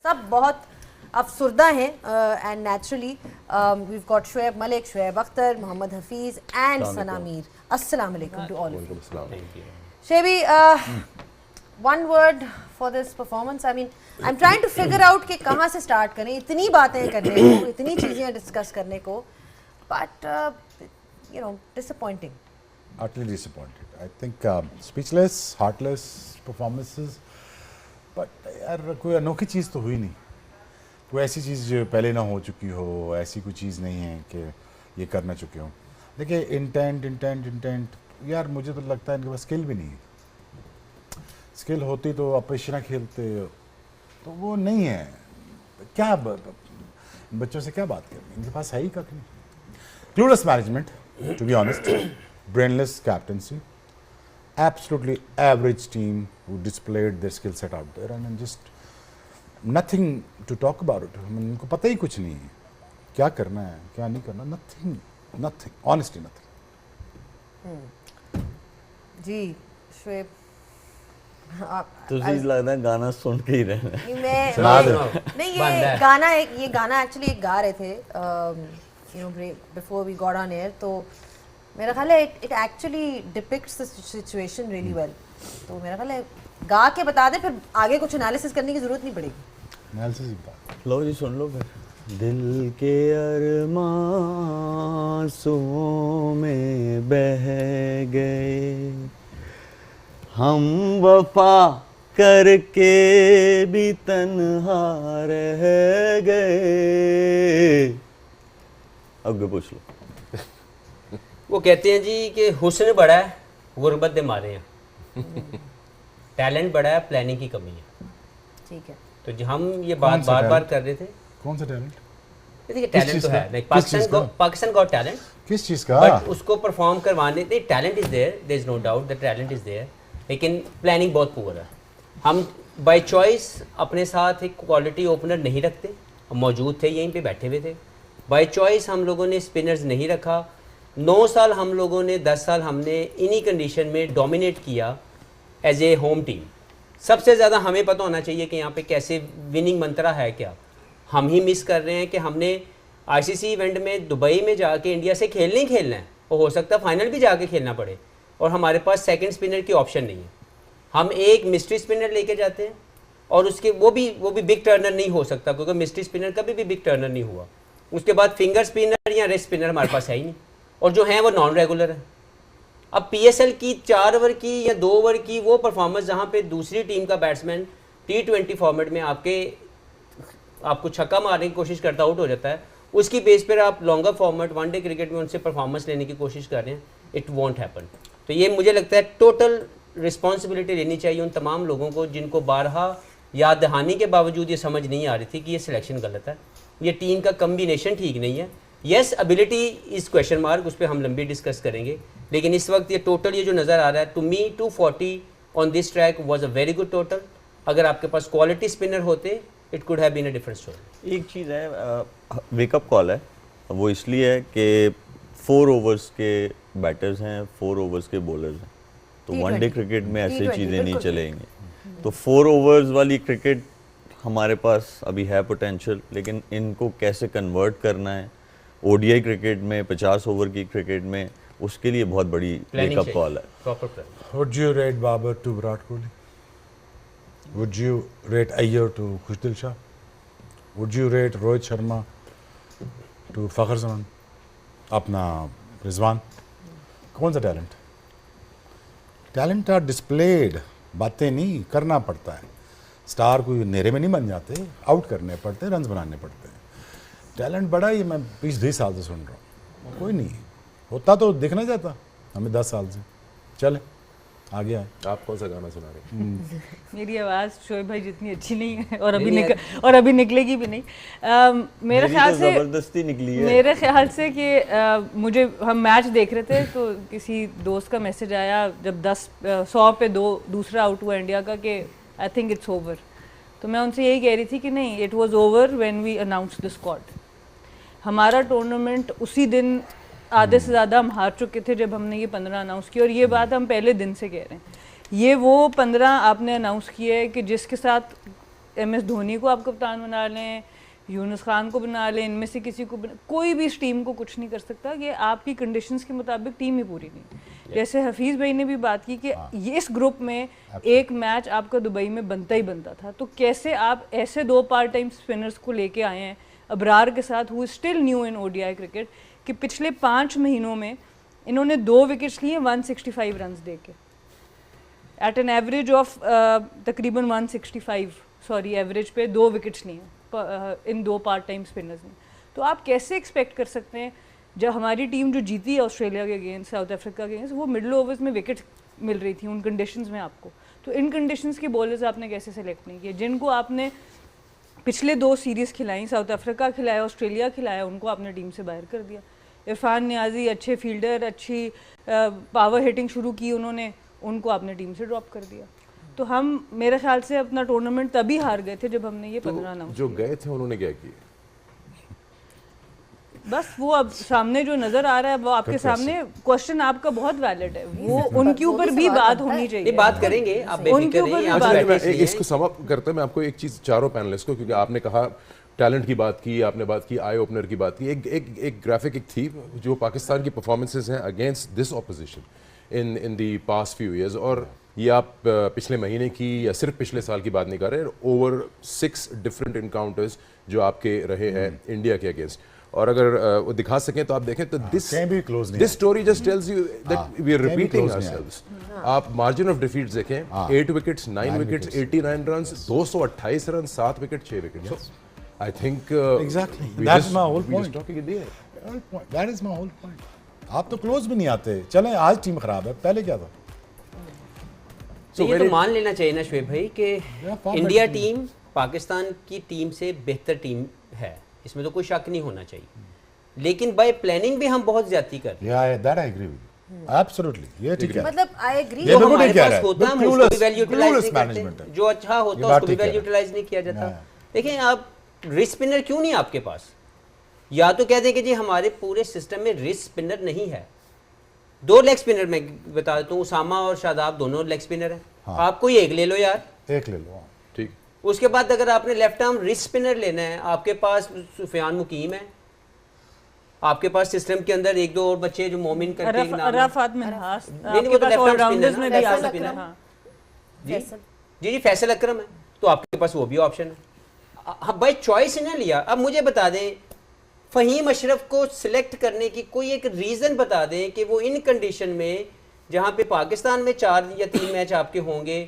सब बहुत अफसुर्दा हैं and naturally we got Shoaib Malik, Shoaib Akhtar, Mohammad Hafeez and Sana Mir. अस्सलाम वालेकुम to all of you. Shebi, one word for this performance. I mean, I'm trying to figure out कि कहाँ से start करें. इतनी बातें करने को, इतनी चीज़ें discuss करने को, but you know, disappointing. Utterly disappointed. I think speechless, heartless performances. But यार कोई अनोखी चीज़ तो हुई नहीं. कोई ऐसी चीज़ जो पहले ना हो चुकी हो, ऐसी कोई चीज़ नहीं है कि ये कर ना चुके हो. देखिए इंटेंट यार मुझे तो लगता है इनके पास स्किल भी नहीं है. स्किल होती तो अपेशना खेलते, तो वो नहीं है. क्या बच्चों से क्या बात करें, इनके पास है ही कख नहीं. Clueless management, to be honest, brainless captaincy, absolutely average team who displayed their skill set out there and just nothing to talk about it. उनको पता ही कुछ नहीं है क्या करना है क्या नहीं करना. nothing honestly nothing. जी शुएब, तुझे लगता है गाना सुन के ही रहना है. नहीं ये गाना एक्चुअली एक गा रहे थे you know before we got on air, तो मेरा ख्याल है it actually depicts the situation really well. तो मेरा ख्याल है गा के बता दे, फिर आगे कुछ एनालिसिस करने की जरूरत नहीं पड़ेगी. एनालिसिस लो जी सुन लो फिर. दिल के अरमां में बह गए हम, वफा करके भी तन्हा रह गए. आगे पूछ लो. वो कहते हैं जी कि हुस्न बड़ा है, गुर्बत दे मारे हैं. टैलेंट बड़ा है, प्लानिंग की कमी है. ठीक है, तो जो हम ये बात बार कर रहे थे. कौन सा टैलेंट? देखिए टैलेंट तो है, पाकिस्तान गॉट टैलेंट. किस चीज़ का? बट उसको परफॉर्म करवाने, talent is there is no doubt the talent is there, लेकिन प्लानिंग बहुत पुअर है. हम बाय चॉइस अपने साथ एक क्वालिटी ओपनर नहीं रखते. हम मौजूद थे, यहीं पे बैठे हुए थे. बाय चॉइस हम लोगों ने स्पिनर्स नहीं रखा. 9 साल हम लोगों ने, 10 साल हमने इन्हीं कंडीशन में डोमिनेट किया एज ए होम टीम. सबसे ज़्यादा हमें पता होना चाहिए कि यहाँ पे कैसे विनिंग मंत्रा है क्या. हम ही मिस कर रहे हैं कि हमने आईसीसी इवेंट में दुबई में जाके इंडिया से खेलना ही खेलना है, और हो सकता है फाइनल भी जाके खेलना पड़े, और हमारे पास सेकंड स्पिनर की ऑप्शन नहीं है. हम एक मिस्ट्री स्पिनर लेके जाते हैं, और उसके वो भी बिग टर्नर नहीं हो सकता, क्योंकि मिस्ट्री स्पिनर कभी भी बिग टर्नर नहीं हुआ. उसके बाद फिंगर स्पिनर या रेस्ट स्पिनर हमारे पास है ही नहीं, और जो हैं वो नॉन रेगुलर है. अब पीएसएल की 4 ओवर की या 2 ओवर की वो परफॉर्मेंस जहाँ पे दूसरी टीम का बैट्समैन T20 फॉर्मेट में आपको छक्का मारने की कोशिश करता आउट हो जाता है, उसकी बेस पर आप लॉन्गर फॉर्मेट वनडे क्रिकेट में उनसे परफॉर्मेंस लेने की कोशिश कर रहे हैं. It won't happen. तो ये मुझे लगता है टोटल रिस्पॉन्सिबिलिटी लेनी चाहिए उन तमाम लोगों को जिनको बारहा याद दहानी के बावजूद ये समझ नहीं आ रही थी कि ये सिलेक्शन गलत है, ये टीम का कम्बिनेशन ठीक नहीं है. Yes ability is question mark, उस पर हम लंबी डिस्कस करेंगे, लेकिन इस वक्त ये टोटल ये जो नज़र आ रहा है, to me 240 on this track was a very good total. अगर आपके पास क्वालिटी स्पिनर होते it could have been a different story. एक चीज़ है, वेकअप कॉल है वो, इसलिए है कि 4 ओवर्स के बैटर्स हैं, 4 ओवर्स के बॉलर्स हैं, तो वनडे क्रिकेट में ऐसी चीज़ें नहीं चलेंगी. तो 4 ओवर्स वाली क्रिकेट हमारे पास अभी है पोटेंशियल, लेकिन इनको कैसे कन्वर्ट करना है ओडीआई क्रिकेट में, 50 ओवर की क्रिकेट में, उसके लिए बहुत बड़ी वेकअप कॉल है. Would you rate Babar to Virat Kohli? Would you rate Iyer to Khushdil Shah? Would you rate Rohit Sharma to Fakhar Zaman? अपना रिजवान? कौन सा टैलेंट? टैलेंट आर डिस्प्लेड, बातें नहीं करना पड़ता है. स्टार कोई नेरे में नहीं बन जाते, आउट करने पड़ते हैं, रन्स बनाने पड़ते हैं. टैलेंट बड़ा ही मैं 20-20 साल से सुन रहा हूँ, कोई नहीं होता तो दिखना जाता हमें 10 साल से. चले आगे आए. आप कौन सा गाना सुना रहे हैं? मेरी आवाज़ शोएब भाई जितनी अच्छी नहीं है, और अभी निकलेगी भी नहीं. मेरे ख्याल से ज़बरदस्ती निकली है. मेरे ख्याल से कि मुझे, हम मैच देख रहे थे तो किसी दोस्त का मैसेज आया जब 100 पे 2 दूसरा आउट हुआ इंडिया का कि आई थिंक इट्स ओवर. तो मैं उनसे यही कह रही थी कि नहीं, it was over when we announce the squad. हमारा टूर्नामेंट उसी दिन आधे से ज़्यादा हम हार चुके थे जब हमने ये 15 अनाउंस किया, और ये बात हम पहले दिन से कह रहे हैं. ये वो 15 आपने अनाउंस किए है कि जिसके साथ MS धोनी को आप कप्तान बना लें, यूनुस खान को बना लें, इनमें से किसी को कोई भी इस टीम को कुछ नहीं कर सकता कि आपकी कंडीशंस के मुताबिक टीम ही पूरी नहीं। जैसे हफीज़ भाई ने भी बात की कि ये इस ग्रुप में एक मैच आपका दुबई में बनता ही बनता था, तो कैसे आप ऐसे 2 पार्ट टाइम स्पिनर्स को लेके आए हैं अबरार के साथ, who is still new in ODI cricket, कि पिछले 5 महीनों में इन्होंने 2 विकेट्स लिए 165 रन दे के, एट एन एवरेज ऑफ तकरीबन 165 एवरेज पे 2 विकेट्स लिए इन 2 पार्ट टाइम स्पिनर्स ने। तो आप कैसे एक्सपेक्ट कर सकते हैं, जब हमारी टीम जो जीती है ऑस्ट्रेलिया के अगेंस्ट, साउथ अफ्रीका के अगेंस्ट, वो मिडल ओवर्स में विकेट मिल रही थी उन कंडीशंस में आपको, तो इन कंडीशंस के बॉलर्स आपने कैसे सेलेक्ट नहीं किए, जिनको आपने पिछले 2 सीरीज़ खिलाई, साउथ अफ्रीका खिलाया, ऑस्ट्रेलिया खिलाया, उनको आपने टीम से बाहर कर दिया। इरफान नियाजी अच्छे फील्डर, अच्छी पावर हिटिंग शुरू की उन्होंने, उनको आपने टीम से ड्रॉप कर दिया। तो हम मेरे ख्याल से अपना टूर्नामेंट तभी हार गए थे जब हमने ये 15 अनाउंस जो गए थे उन्होंने क्या किया? बस वो अब सामने जो नजर आ रहा है वो आपके सामने, क्वेश्चन आपका बहुत वैलिड है, वो उनके ऊपर भी बात होनी चाहिए। बात करेंगे आप उनके ऊपर भी बात इसको समाप्त करते हैं। मैं आपको एक चीज, चारों पैनलिस्ट को, क्योंकि आपने कहा टैलेंट की बात की, आपने बात की आई ओपनर की बात की, एक ग्राफिक एक थी जो पाकिस्तान की परफॉर्मेंसेज हैं against this opposition in the past few years, और ये आप पिछले महीने की या सिर्फ पिछले साल की बात नहीं कर रहे, ओवर 6 डिफरेंट इनकाउंटर्स जो आपके रहे हैं इंडिया के अगेंस्ट। और अगर वो दिखा सकें तो आप देखें तो this story just tells you that we are repeating ourselves. आप मार्जिन ऑफ डिफीट्स देखें, 8 wickets, 9 wickets, 89 runs, 228 run, 7 wicket, 6 wicket. I think exactly we that's just- my whole we point. just talking in the air. That is my whole point. आप तो close भी नहीं आते। चलें, आज team खराब है, पहले क्या था? तो ये तो मान लेना चाहिए ना शुएब भाई कि far India better. Team Pakistan की टीम से बेहतर टीम है, इसमें तो कोई शक नहीं होना चाहिए, लेकिन बाय प्लानिंग भी हम बहुत ज्यादा कर रहे हैं। Yeah, that I agree with you. Absolutely. ये ठीक है। मतलब आई एग्री, ये बिल्कुल हमारे ठीक कह पास रहा है। होता है, हम Clueless- उसको भी वैल्यू यूटिलाइज clueless नहीं करते, management है। जो अच्छा ये होता है बात उसको भी ठीक है। वैल्यू यूटिलाइज नहीं किया जाता। हाँ। देखिए आप रिस्ट स्पिनर क्यों नहीं आपके पास, या तो कहते हैं कि जी हमारे पूरे सिस्टम में रिस्ट स्पिनर नहीं है। 2 लेग स्पिनर मैं बता देता हूँ, उसामा और शादाब दोनों लेग स्पिनर हैं। हाँ। आप कोई एक ले लो यार, एक ले लो। ठीक, उसके बाद अगर आपने लेफ्ट आर्म रिस्ट स्पिनर लेना है, आपके पास सुफियान मुकीम है, आपके पास सिस्टम के अंदर 1-2 और बच्चे जो मोमिन करके एक नाम है। अराफात मिनहास, नहीं, वो आपके तो पास left arm ऑलराउंडर्स spinner में है भी ना, आ left arm सकते हैं। spinner। हाँ। जी जी फैसल अकरम है, तो आपके पास वो भी ऑप्शन है। भाई चॉइस ना लिया। अब मुझे बता दें, फ़हीम अशरफ को सिलेक्ट करने की कोई एक रीज़न बता दें कि वो इन कंडीशन में, जहाँ पे पाकिस्तान में 4 या 3 मैच आपके होंगे,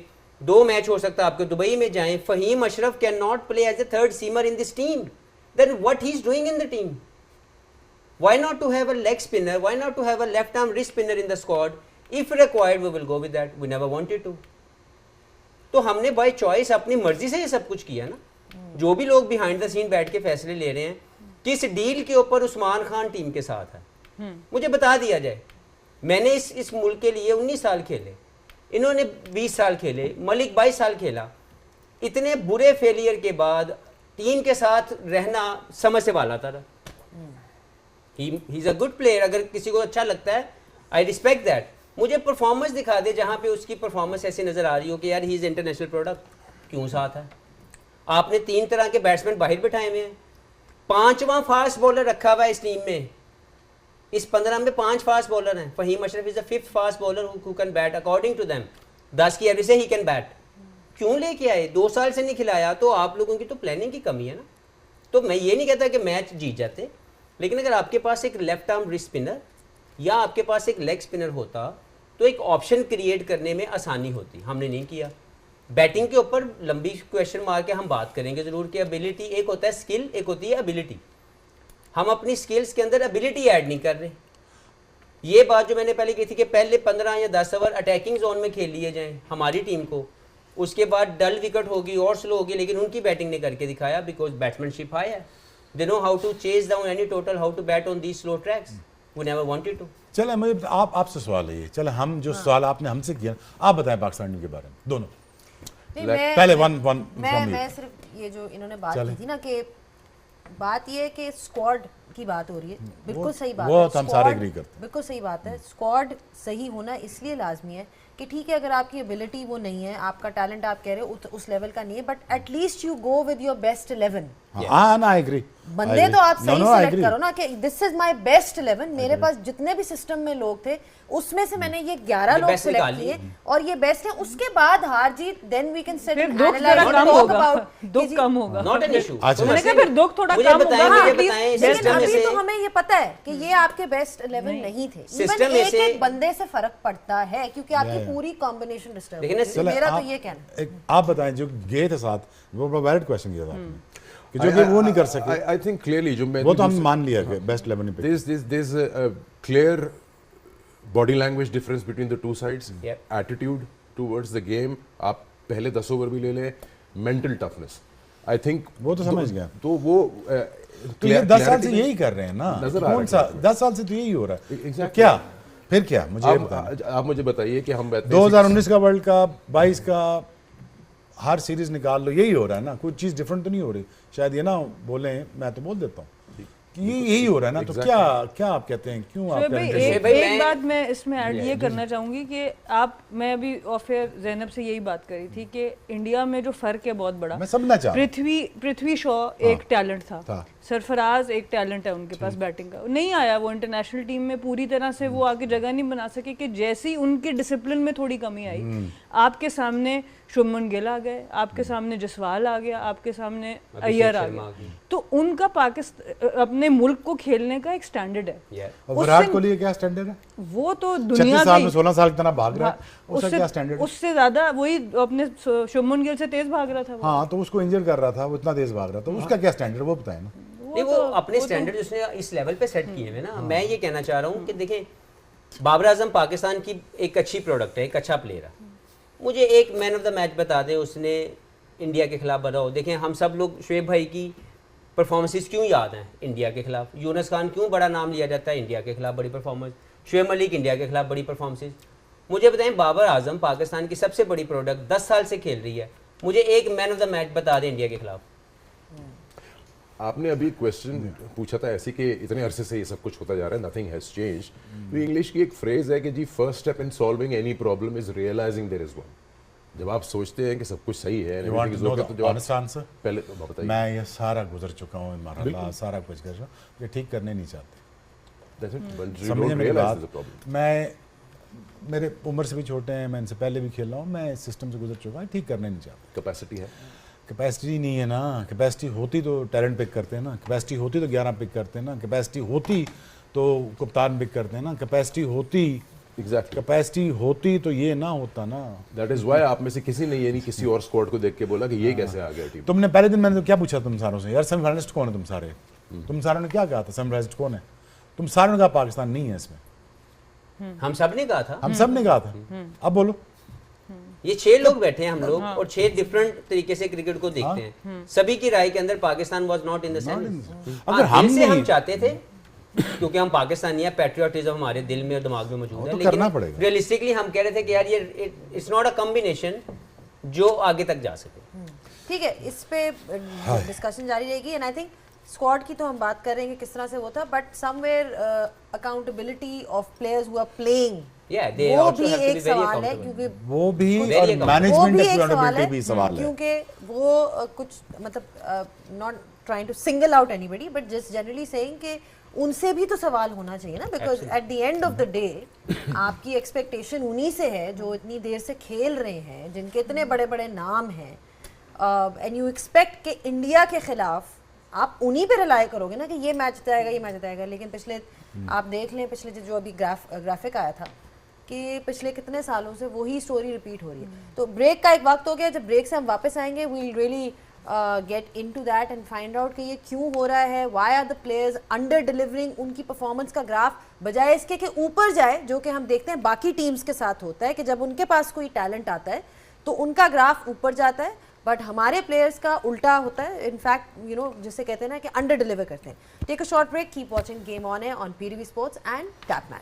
2 मैच हो सकता है आपके दुबई में जाएं, Faheem Ashraf can not play as a third seamer in this team, then what he is doing in the team? Why not to have a leg spinner? Why not to have a left arm wrist spinner in the squad? If required, we will go with that. We never wanted to. तो हमने by choice अपनी मर्जी से ये सब कुछ किया ना। जो भी लोग बिहाइंड द सीन बैठ के फैसले ले रहे हैं, किस डील के ऊपर उस्मान खान टीम के साथ है, मुझे बता दिया जाए। मैंने इस मुल्क के लिए 19 साल खेले, इन्होंने 20 साल खेले, मलिक 22 साल खेला। इतने बुरे फेलियर के बाद टीम के साथ रहना समझ से वाला था। He is a good player, अगर किसी को अच्छा लगता है आई रिस्पेक्ट दैट। मुझे परफॉर्मेंस दिखा दे जहाँ पे उसकी परफॉर्मेंस ऐसी नज़र आ रही हो कि यार ही इज़ इंटरनेशनल प्रोडक्ट, क्यों साथ है? आपने 3 तरह के बैट्समैन बाहर बिठाए हुए हैं, 5वां फास्ट बॉलर रखा हुआ है इस टीम में। इस 15 में 5 फास्ट बॉलर हैं। Faheem Ashraf is the 5th fast bowler who can bat according to them. 10 की एवरेज से ही कैन बैट। क्यों लेके आए? 2 साल से नहीं खिलाया, तो आप लोगों की तो प्लानिंग की कमी है ना। तो मैं ये नहीं कहता कि मैच जीत जाते, लेकिन अगर आपके पास एक लेफ्ट आर्म रिस्ट स्पिनर या आपके पास एक लेग स्पिनर होता तो एक ऑप्शन क्रिएट करने में आसानी होती। हमने नहीं किया। बैटिंग के ऊपर लंबी क्वेश्चन मार के हम बात करेंगे ज़रूर कि एबिलिटी, एक होता है स्किल, एक होती है एबिलिटी। हम अपनी स्किल्स के अंदर एबिलिटी ऐड नहीं कर रहे। ये बात जो मैंने पहले की थी कि पहले 15 या 10 ओवर अटैकिंग जोन में खेल लिए जाएँ हमारी टीम को, उसके बाद डल विकेट होगी और स्लो होगी, लेकिन उनकी बैटिंग ने करके दिखाया बिकॉज बैट्समैनशिप हाई है। They know how to chase down any total, how to bat on these slow tracks. We never wanted to. चले, मुझे आपसे सवाल है ये। चले, हम जो सवाल आपने हमसे किया, आप बताएं पाकिस्तान टीम के बारे में दोनों। नहीं, मैं पहले वन मैं सिर्फ ये जो इन्होंने बात की थी ना, कि बात ये है कि स्क्वाड की बात हो रही है, बिल्कुल सही बात है। वो तो हम सारे Squad- एग्री करते हैं। बिल्कुल सही बात है। स्क्वाड सही होना इसलिए लाजमी है कि ठीक है अगर आपकी एबिलिटी वो नहीं है, आपका टैलेंट आप कह रहे हो उस लेवल का नहीं है, but at least you go with your best 11। हाँ ना, आई एग्री। बंदे तो आप सही सिलेक्ट करो ना कि दिस इज माय बेस्ट 11। मेरे पास जितने भी सिस्टम में लोग थे उसमें से मैंने ये 11 लोग सिलेक्ट किए और ये बेस्ट है। उसके बाद हार जीत देन वी कैन सेट फिर दुख थोड़ा कम होगा, दुख कम होगा। Not an issue. मैंने कहा फिर दुख थोड़ा कम होगा। लेकिन अभी तो हमें ये पता है कि ये आपके बेस्ट 11 नहीं थे। इवन एक बंदे से फर्क पड़ता है क्योंकि आपकी पूरी कॉम्बिनेशन डिस्टर्ब है। मेरा तो ये कहना। आप बताएं जो गए थे साथ, वो वैलिड क्वेश्चन किया था कि जो कि वो नहीं कर सके। आई थिंक क्लियरली जो मैं वो तो हम मान लिया कि बेस्ट 11 पे there's a clear body language difference between the two sides. Attitude towards the game. आप पहले 10 ओवर भी ले लें, mental toughness. I think वो तो समझ गया। तो वो तो ये 10 साल से यही कर रहे हैं ना, कौन सा 10 साल से तो यही हो रहा है। Exactly. क्या फिर क्या मुझे बताएं। आप मुझे बताइए कि हम 2019 का वर्ल्ड कप, 22 का हर सीरीज निकाल लो, यही हो रहा है ना, कोई चीज डिफरेंट तो नहीं हो रही। शायद ये ना बोले, मैं तो बोल देता हूँ कि ये यही हो रहा है ना। तो क्या क्या आप कहते हैं, क्यों आप एक बात मैं इसमें ऐड ये करना चाहूंगी कि मैं अभी ऑफ एयर ज़ैनब से यही बात करी थी कि इंडिया में जो फर्क है बहुत बड़ा। मैं समझना चाह रहा हूं। पृथ्वी शॉ एक टैलेंट था, सरफराज एक टैलेंट है उनके पास बैटिंग का, नहीं आया वो इंटरनेशनल टीम में पूरी तरह से, वो आगे जगह नहीं बना सके कि जैसे ही उनके डिसिप्लिन में थोड़ी कमी आई, आपके सामने शुभमन गिल आ गए, आपके सामने जसवाल आ गया, आपके सामने अय्यर आ गया, तो उनका पाकिस्तान अपने मुल्क को खेलने का एक स्टैंडर्ड है। और विराट कोहली का क्या स्टैंडर्ड है? वो तो दुनिया साल में 16 साल कितना भाग रहा है, उसका क्या स्टैंडर्ड है? उससे ज्यादा वही अपने शुभमन गिल से तेज भाग रहा था वो। हाँ, तो उसको इंजर कर रहा था, वो इतना तेज भाग रहा था, उसका क्या स्टैंडर्ड वो बताएं ना। नहीं, वो अपने स्टैंडर्ड उसने इस लेवल पे सेट किए हैं ना। मैं ये कहना चाह रहा हूँ कि देखें, बाबर आजम पाकिस्तान की एक अच्छी प्रोडक्ट है, एक अच्छा प्लेयर है। मुझे एक मैन ऑफ द मैच बता दें उसने इंडिया के खिलाफ बनाओ। देखें, हम सब लोग शुएब भाई की परफॉर्मेंसेस क्यों याद हैं इंडिया के खिलाफ, यूनुस खान क्यों बड़ा नाम लिया जाता है इंडिया के खिलाफ बड़ी परफॉर्मेंस, शुएब मलिक इंडिया के खिलाफ बड़ी परफॉर्मेंसेस। मुझे बताएं, बाबर आजम पाकिस्तान की सबसे बड़ी प्रोडक्ट 10 साल से खेल रही है, मुझे एक मैन ऑफ द मैच बता दें इंडिया के खिलाफ। आपने अभी क्वेश्चन पूछा था ऐसे कि इतने अरसे से ये सब कुछ होता जा रहा है, नथिंग हैज चेंज्ड। तो इंग्लिश की एक फ्रेज है कि the first step in solving any problem is realising there is one. जब आप सोचते हैं कि सब कुछ सही है, पहले तो बताइए। मैं ये सारा गुजर चुका हूँ, मरहला सारा कुछ कर रहा हूँ, ये ठीक करने नहीं चाहते। समझिए मेरी बात, मैं मेरे उम्र से भी छोटे हैं, मैं इनसे पहले भी खेल रहा हूँ, मैं सिस्टम से गुजर चुका हूँ, ठीक करने नहीं चाहते। कैपेसिटी है, कैपेसिटी नहीं है ना। कैपेसिटी होती तो टैलेंट पिक करते हैं ना, कैपेसिटी होती तो 11 पिक करते हैं ना, कैपेसिटी होती तो कप्तान पिक करते हैं ना, कैपेसिटी होती कैपेसिटी होती तो ये ना होता ना। दैट इज व्हाई आप में से किसी ने ये नहीं किसी और स्क्वाड को देख के बोला कि ये कैसे आ गया टीम। तुमने पहले दिन मैंने तो क्या पूछा तुम सारों से, यार सेमीफाइनलिस्ट कौन है तुम सारे? तुम सारों ने क्या कहा था सेमीफाइनलिस्ट कौन है? तुम सारों ने कहा पाकिस्तान नहीं है इसमें। हम सब ने कहा था, हम सब ने कहा था। अब बोलो, ये 6 लोग बैठे हैं हम लोग और 6 डिफरेंट तरीके से क्रिकेट को देखते हैं। सभी की राय के अंदर Pakistan was not in the sense. अगर हम चाहते थे क्योंकि हम पाकिस्तानी हैं, पैट्रियोटिज्म हमारे दिल में और दिमाग में मौजूद है, लेकिन रियलिस्टिकली हम कह रहे थे कि यार ये इट्स नॉट अ कॉम्बिनेशन जो आगे तक जा सके। ठीक है, इस पे डिस्कशन जारी रहेगी। एंड आई थिंक स्क्वाड की तो हम बात करेंगे किस तरह से वो था, but somewhere accountability of players who are playing, वो भी एक सवाल है, क्योंकि वो भी और मैनेजमेंट अकाउंटेबिलिटी भी सवाल है, क्योंकि वो कुछ मतलब not trying to single out anybody but just generally saying कि उनसे भी तो सवाल होना चाहिए ना, because at the end of the day आपकी एक्सपेक्टेशन उन्हीं से है जो इतनी देर से खेल रहे हैं, जिनके इतने बड़े बड़े नाम हैं, एंड यू एक्सपेक्ट कि इंडिया के खिलाफ आप उन्हीं पे रिलाई करोगे ना कि ये मैच जिताएगा, ये मैच जिताएगा। लेकिन पिछले आप देख लें, पिछले जो अभी ग्राफिक आया था कि पिछले कितने सालों से वही स्टोरी रिपीट हो रही है। तो ब्रेक का एक वक्त हो गया, जब ब्रेक से हम वापस आएंगे we will really get into that and find out कि ये क्यों हो रहा है, why are the players under delivering, उनकी परफॉर्मेंस का ग्राफ बजाय इसके कि ऊपर जाए, जो कि हम देखते हैं बाकी टीम्स के साथ होता है कि जब उनके पास कोई टैलेंट आता है तो उनका ग्राफ ऊपर जाता है, बट हमारे प्लेयर्स का उल्टा होता है। इनफैक्ट यू नो जिसे कहते हैं ना कि अंडर डिलीवर करते हैं। Take a short break, keep watching game on है ऑन PTV स्पोर्ट्स एंड टैपमैन।